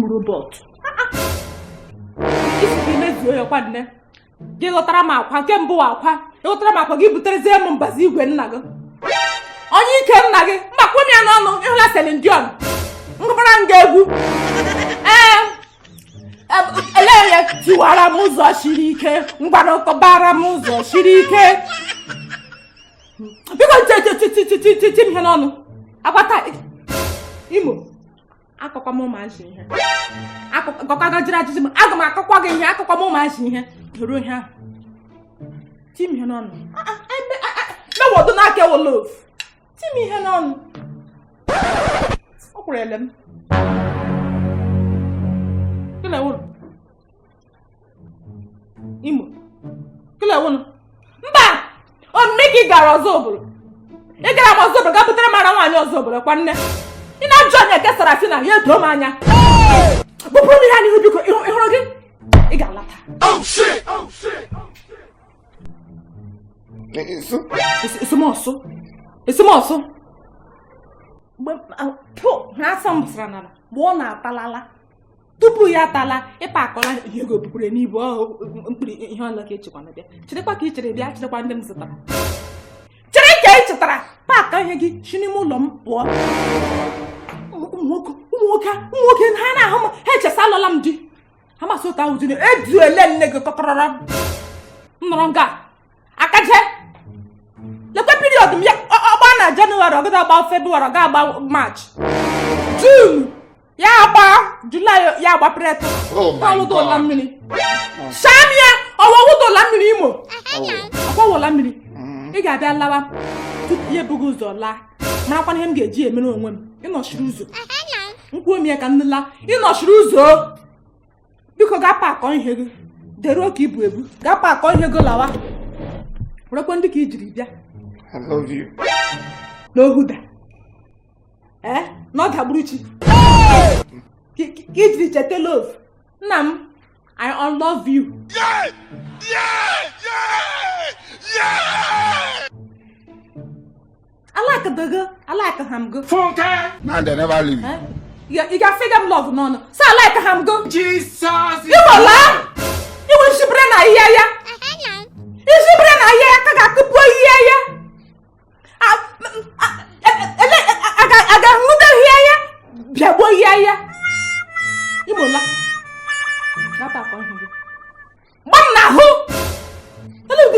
robot. Isi mezuo ya kwa nne. Gị lọtara m akwa kemgbe akwa. Lọtara m akwa gị buterezie m mbazi igwe nna gị. Onye ike nna gị, mgbakwa m ya n'ọnụ ịhụla Celine Dion. Ngụbara nga egwu. Ele ya tiwara m ụzọ shiri ike, ngwarọkọbara m ụzọ shiri ike. Biko ti m ihe n'ọnụ. Agbata Imo. Akọkwa m ụmụazị ihe. Akọkwa gajiri ajiji m. Aga m akọkwa gị ihe, akọkwa m ụmụazị ihe. Doro ihe ahụ. Ti m ihe n'ọnụ. Mewodo n'aka ewo love. Ti m ihe n'ọnụ. O kwurele m. Kile wunu. Imo. Kile wunu. Mba! O mmiki gara ọzọ obodo. Ị gara m ọzọ obodo ga butere mara nwaanyị ọzọ obodo kwa nne. Ị na-ajụ onye kesara si na ya edo m anya. Bụpụrụ m ihe n'ihu biko ịhụrụ gị. Ị ga-alata. Oh shit! Oh shit! Esemọsụ. Ha asọmpụtara n'ala mgbe ọ na-atalala. Tupu ya atala ịpa akọla ihe ego bupụrụ n'ibu mkpiri ihe ọla ka echekwa na bịa. Cherekwa ka ị chere bịa cherekwa ndị m zụtara. Chere ka ị chetara paaka ihe gị si n'ime ụlọ m pụọ. Ụmụ nwoke ha na-ahụ m ha echesa alọla m di. Ha masị ụta ahụ jiri eduele nne gị kọkọrọrọ m nọrọ nga akaje lekwe period m ya ọgba na Jenụwarị ọgada agba Febụwarị ọga agba Maachị Jun ya agba Julaị ya agba April ọwụdola mmiri shamia ọwụdola mmiri Imo ọgbawola mmiri ị ga-abịa lawa tupu ihe bughị ụzọ laa marakwana ihe m ga-eji emere onwe m ịnọchiri ụzọ nkwuo m ya ka nla ịnọchiri ụzọ biko gaa paakọ ihe gị dere oke ibu ebu gaa paakọ ihe gị lawa werekwa ndị ka i jiri bịa I love you. N'ohuda na ọ dagburuchi ka i jiri cheta love nna m I love you. I like him go. Man, they never leave. You got figure love no. So I like him go. Jesus. You will laugh. You will shibre na iya. You shibre na iya kaga kupo iya. Aga nguda iya. Biabo iya. You will laugh. Apa kau